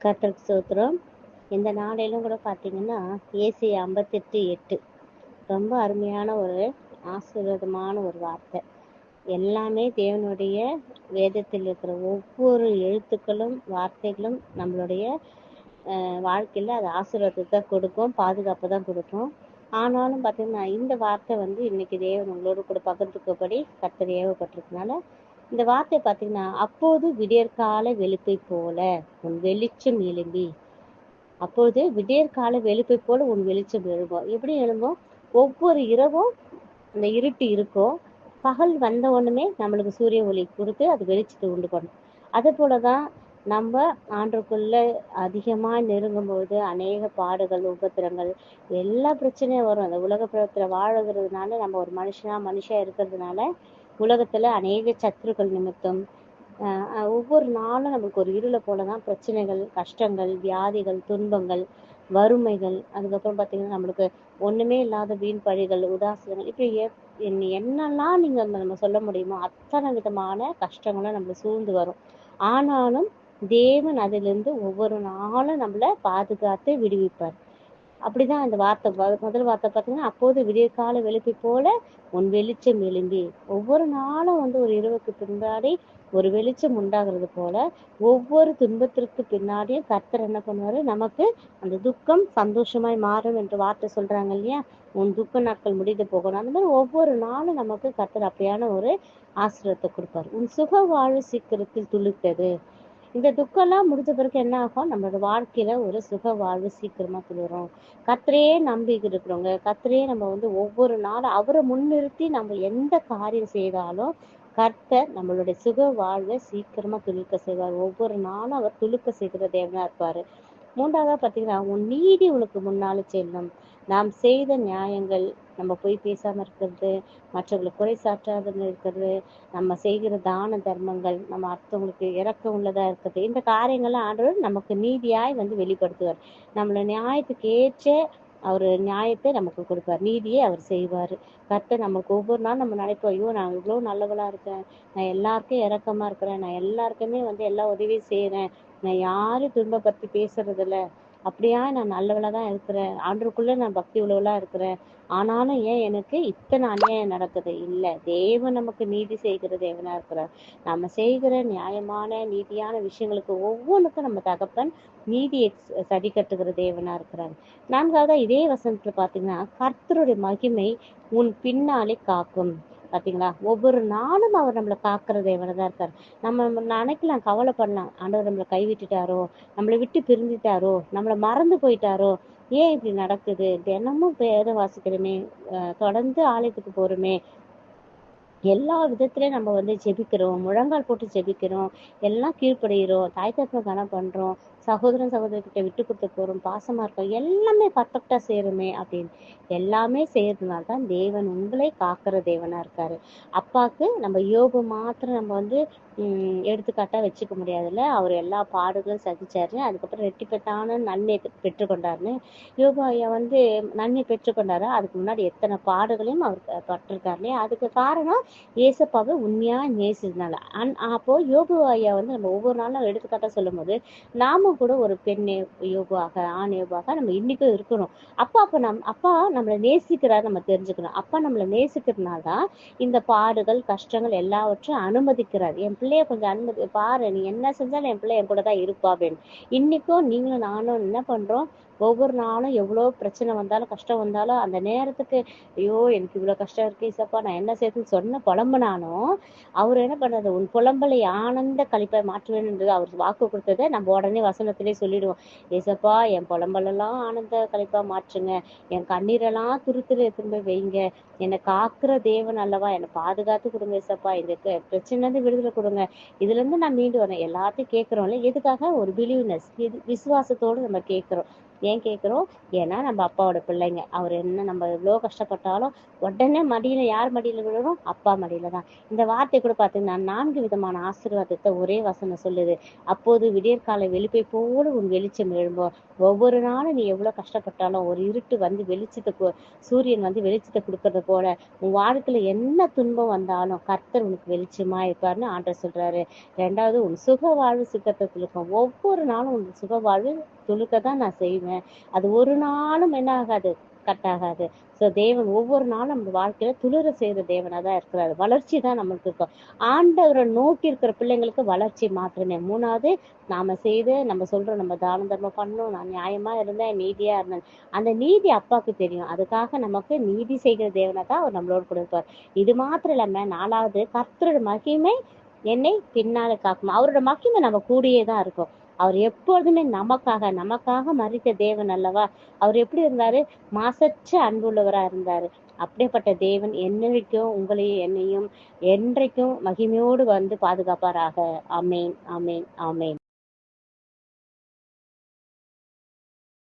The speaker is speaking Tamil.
கர்த்தருக்கு ஸ்தோத்திரம். இந்த நாளிலும் கூட பார்த்தீங்கன்னா, ஏசாயா 58:8 ரொம்ப அருமையான ஒரு ஆசீர்வாதமான ஒரு வார்த்தை. எல்லாமே தேவனுடைய வேதத்தில் இருக்கிற ஒவ்வொரு எழுத்துக்களும் வார்த்தைகளும் நம்மளுடைய வாழ்க்கையில் அது ஆசீர்வாதத்தை கொடுக்கும், பாதுகாப்பு தான் கொடுக்கும். ஆனாலும் பார்த்தீங்கன்னா இந்த வார்த்தை இன்னைக்கு தேவன் உங்களோடு கூட பகிர்ந்துக்கபடி கர்த்தர் ஏவப்பட்டிருக்கனால இந்த வார்த்தை பார்த்தீங்கன்னா, அப்போது விடியற்கால வெளுப்பை போல உன் வெளிச்சம் எழும்பி, அப்போது விடியற்கால வெளுப்பை போல உன் வெளிச்சம் எழும்பும். எப்படி எழும்பும்? ஒவ்வொரு இரவும் அந்த இருட்டு இருக்கும், பகல் வந்த உடனே நம்மளுக்கு சூரிய ஒளி கொடுத்து அது வெளிச்சத்தை உண்டு பண்ணும். அதே போலதான் நம்ம ஆண்டுக்குள்ள அதிகமா நெருங்கும் போது அநேக பாடுகள், உபத்திரங்கள், எல்லா பிரச்சனையும் வரும். அந்த உலக பிரபத்துல வாழுகிறதுனால நம்ம ஒரு மனுஷா இருக்கிறதுனால உலகத்துல அநேக சத்துருக்கள் நிமித்தம் ஒவ்வொரு நாளும் நம்மளுக்கு ஒரு இருளை போலதான் பிரச்சனைகள், கஷ்டங்கள், வியாதிகள், துன்பங்கள், வறுமைகள், அதுக்கப்புறம் பார்த்தீங்கன்னா நம்மளுக்கு ஒண்ணுமே இல்லாத வீண் பழிகள், உதாசீனங்கள், இப்படி என்னெல்லாம் நீங்க நம்ம சொல்ல முடியுமோ அத்தனை விதமான கஷ்டங்களும் நம்மளை சூழ்ந்து வரும். ஆனாலும் தேவன் அதிலிருந்து ஒவ்வொரு நாளும் நம்மளை பாதுகாத்து விடுவிப்பார். அப்படிதான் அந்த வார்த்தை முதல் வார்த்தை பார்த்தீங்கன்னா, அப்போது விடியற்கால வெளுப்பை போல உன் வெளிச்சம் எழும்பி, ஒவ்வொரு நாளும் ஒரு இரவுக்கு பின்னாடி ஒரு வெளிச்சம் உண்டாகிறது போல ஒவ்வொரு துன்பத்திற்கு பின்னாடியும் கர்த்தர் என்ன பண்ணுவாரு, நமக்கு அந்த துக்கம் சந்தோஷமாய் மாறும் என்று வார்த்தை சொல்றாங்க இல்லையா? உன் துக்க நாட்கள் முடிந்து போகணும். அந்த மாதிரி ஒவ்வொரு நாளும் நமக்கு கர்த்தர் அப்படியான ஒரு ஆசீர்வாதத்தை கொடுப்பாரு. உன் சுக வாழ்வு சீக்கிரத்தில் துளிர்த்தது. இந்த துக்கம்லாம் முடிஞ்ச பிறகு என்ன ஆகும்? நம்மளோட வாழ்க்கையில ஒரு சுக வாழ்வு சீக்கிரமா துளிரும். கர்த்தரையே நம்பி இருக்கிறவங்க, கர்த்தரையே நம்ம ஒவ்வொரு நாளும் அவரை முன்னிறுத்தி நம்ம எந்த காரியம் செய்தாலும் கர்த்தர் நம்மளுடைய சுக வாழ்வை சீக்கிரமா துளிர்க்க செய்வார். ஒவ்வொரு நாளும் அவர் துளிர்க்க செய்கிற தேவனா இருப்பாரு. மூன்றாவதா பார்த்தீங்கன்னா, உன் நீதி உனக்கு முன்னால செல்லும். நாம் செய்த நியாயங்கள், நம்ம போய் பேசாம இருக்கிறது, மற்றவங்களை குறை சாற்றாத இருக்கிறது, நம்ம செய்கிற தான தர்மங்கள், நம்ம அடுத்தவங்களுக்கு இரக்கம் உள்ளதா இருக்கிறது, இந்த காரியங்கள்லாம் ஆண்டவர் நமக்கு நீதியாய் வெளிப்படுத்துவார். நம்மள நியாயத்துக்கு ஏற்ற அவர் நியாயத்தை நமக்கு கொடுப்பார், நீதியை அவர் செய்வார். கர்த்தர் நமக்கு ஒவ்வொரு நாள் நம்ம நினைப்போம், ஐயோ நான் இவ்வளோ நல்லவளா இருக்கேன், நான் எல்லாருக்கும் இரக்கமா இருக்கிறேன், நான் எல்லாருக்குமே எல்லா உதவியும் செய்யறேன், நான் யாரும் துன்பப்படுத்தி பேசுறது இல்ல, அப்படியா நான் நல்லவளா தான் இருக்கிறேன், ஆண்டவருக்குள்ள நான் பக்தி உள்ளவளா இருக்கிறேன், ஆனாலும் ஏன் எனக்கு இத்தனை அநியாயம் நடக்குது? இல்லை, தேவன் நமக்கு நீதி செய்கிற தேவனா இருக்கிறார். நம்ம செய்கிற நியாயமான நீதியான விஷயங்களுக்கு ஒவ்வொன்றுக்கும் நம்ம தகப்பன் நீதியை சரி கட்டுகிற தேவனா இருக்கிறார். நான்காவதா இதே வசனத்துல பாத்தீங்கன்னா, கர்த்தருடைய மகிமை உன் பின்னாலே காக்கும். பாத்தீங்களா? ஒவ்வொரு நாளும் அவர் நம்மளை காக்கிற தேவனதான் இருக்காரு. நம்ம நினைக்கலாம், கவலைப்படலாம், ஆண்டவர் நம்மளை கைவிட்டுட்டாரோ, நம்மளை விட்டு பிரிஞ்சுட்டாரோ, நம்மளை மறந்து போயிட்டாரோ, ஏன் இப்படி நடக்குது, தினமும் வேதம் வாசிக்கிறோமே, தொடர்ந்து ஆலயத்துக்கு போறோமே, எல்லா விதத்திலயும் நம்ம ஜெபிக்கிறோம், முழங்கால் போட்டு ஜெபிக்கிறோம், எல்லாம் கீழ்ப்படுகிறோம், தாய் தகப்பனை கனம் பண்றோம், சகோதரன் சகோதரிகிட்ட விட்டு கொடுத்து போறோம், பாசமா இருக்கோம், எல்லாமே பர்ஃபெக்டா செய்யறோமே அப்படின்னு எல்லாமே செய்யறதுனால தான் தேவன் உங்களை காக்கிற தேவனா இருக்காரு. அப்பாக்கு நம்ம யோபு மாத்திரம் நம்ம எடுத்துக்காட்டா வச்சுக்க முடியாதுல்ல. அவர் எல்லா பாடுகளும் சகிச்சாரு, அதுக்கப்புறம் ரெட்டிப்பட்டான நன்மை பெற்றுக்கொண்டாருன்னு. யோபு ஐயா நன்மை பெற்றுக்கொண்டாரு, அதுக்கு முன்னாடி எத்தனை பாடுகளையும் அவர் பட்டிருக்காரு இல்லையா? அதுக்கு காரணம் ஏசப்பாவை உண்மையா நேசிச்சதுனால. அப்போ யோபு ஐயா நம்ம ஒவ்வொரு நாளும் எடுத்துக்காட்டா சொல்லும் போது நாமும் கூட ஒரு பெண் யோபுவாக, ஆண் யோபுவாக நம்ம இன்னைக்கும் இருக்கணும். அப்பா நம்மளை நேசிக்கிறார், நம்ம தெரிஞ்சுக்கணும். அப்பா நம்மளை நேசிக்கிறதுனால்தான் இந்த பாடுகள், கஷ்டங்கள் எல்லாவற்றையும் அனுமதிக்கிறார். என் பிள்ளைய கொஞ்சம் அனுமதி பாரு, நீ என்ன செஞ்சாலும் என் பிள்ளை என் கூட தான் இருப்பா அப்படின்னு. இன்னைக்கும் நீங்களும் நானும் என்ன பண்றோம்? ஒவ்வொரு நாளும் எவ்வளோ பிரச்சனை வந்தாலும் கஷ்டம் வந்தாலும் அந்த நேரத்துக்கு ஐயோ எனக்கு இவ்வளோ கஷ்டம் இருக்கு ஏசப்பா, நான் என்ன செய்யறதுன்னு சொன்ன புலம்புனாலும் அவர் என்ன பண்றாரு? உன் புலம்பலை ஆனந்த கழிப்பை மாற்றுவேன் என்று அவர் வாக்கு கொடுத்ததை நம்ம உடனே வசனத்திலே சொல்லிடுவோம். ஏசப்பா என் புலம்பலெல்லாம் ஆனந்த கழிப்பா மாற்றுங்க, என் கண்ணீரெல்லாம் துருத்துல திரும்ப வைங்க, என்னை காக்குற தேவன் அல்லவா, என்னை பாதுகாத்து கொடுங்க ஏசப்பா, இதுக்கு பிரச்சனை விடுதலை கொடுங்க, இதுல இருந்து நான் மீண்டு வரேன். எல்லாத்தையும் கேட்கிறோம்ல, எதுக்காக? ஒரு பிலீவ்னஸ், விசுவாசத்தோடு நம்ம கேட்கிறோம். ஏன் கேட்குறோம்? ஏன்னா நம்ம அப்பாவோட பிள்ளைங்க. அவர் என்ன நம்ம எவ்வளோ கஷ்டப்பட்டாலும் உடனே மடியில யார் மடியில விழுறோம்? அப்பா மடியில தான். இந்த வார்த்தை கூட பார்த்தீங்கன்னா 4 விதமான ஆசீர்வாதத்தை ஒரே வசனம் சொல்லுது. அப்போது விடியற்காலை வெளிப்பை போல உன் வெளிச்சம் எழும்பும். ஒவ்வொரு நாளும் நீ எவ்வளவு கஷ்டப்பட்டாலும் ஒரு இருட்டு வந்து சூரியன் வந்து வெளிச்சத்தை கொடுக்கறது போல உன் வாழ்க்கையில என்ன துன்பம் வந்தாலும் கர்த்தர் உனக்கு வெளிச்சமா இருப்பாருன்னு ஆண்டவர் சொல்றாரு. 2வது, உன் சுக வாழ்வு சுகத்தை துளுக்கும். ஒவ்வொரு நாளும் உன் சுக வாழ்வு துளுக்க தான் நான் செய்வேன். அது ஒரு நாளும் என்ன ஆகாது, கட் ஆகாது. ஸோ தேவன் ஒவ்வொரு நாளும் நம்ம வாழ்க்கையில துளிர செய்யற தேவனா தான் இருக்கிறாரு. வளர்ச்சி தான் நமக்கு இருக்கும். ஆண்டவரை நோக்கி இருக்கிற பிள்ளைங்களுக்கு வளர்ச்சி மாத்திரமே. 3வது, நம்ம சொல்றோம் நம்ம தான தர்மம் பண்ணணும், நான் நியாயமா இருந்தேன், நீதியா இருந்தேன். அந்த நீதி அப்பாவுக்கு தெரியும். அதுக்காக நமக்கு நீதி செய்கிற தேவனை தான் அவர் நம்மளோட கூட இருப்பார். இது மாத்திரம் இல்லாம 4வது, கர்த்தரோட மகிமை என்னை பின்னால காக்கும். அவரோட மகிமை நம்ம கூடயே தான் இருக்கும். அவர் எப்பொழுதுமே நமக்காக மரித்த தேவன் அல்லவா. அவர் எப்படி இருந்தாரு? மாசற்ற அன்புள்ளவரா இருந்தாரு. அப்படிப்பட்ட தேவன் என்னைக்கும் உங்களையும் என்னையும் என்றைக்கும் மகிமையோடு வந்து பாதுகாப்பாராக. ஆமேன், ஆமேன், ஆமேன்.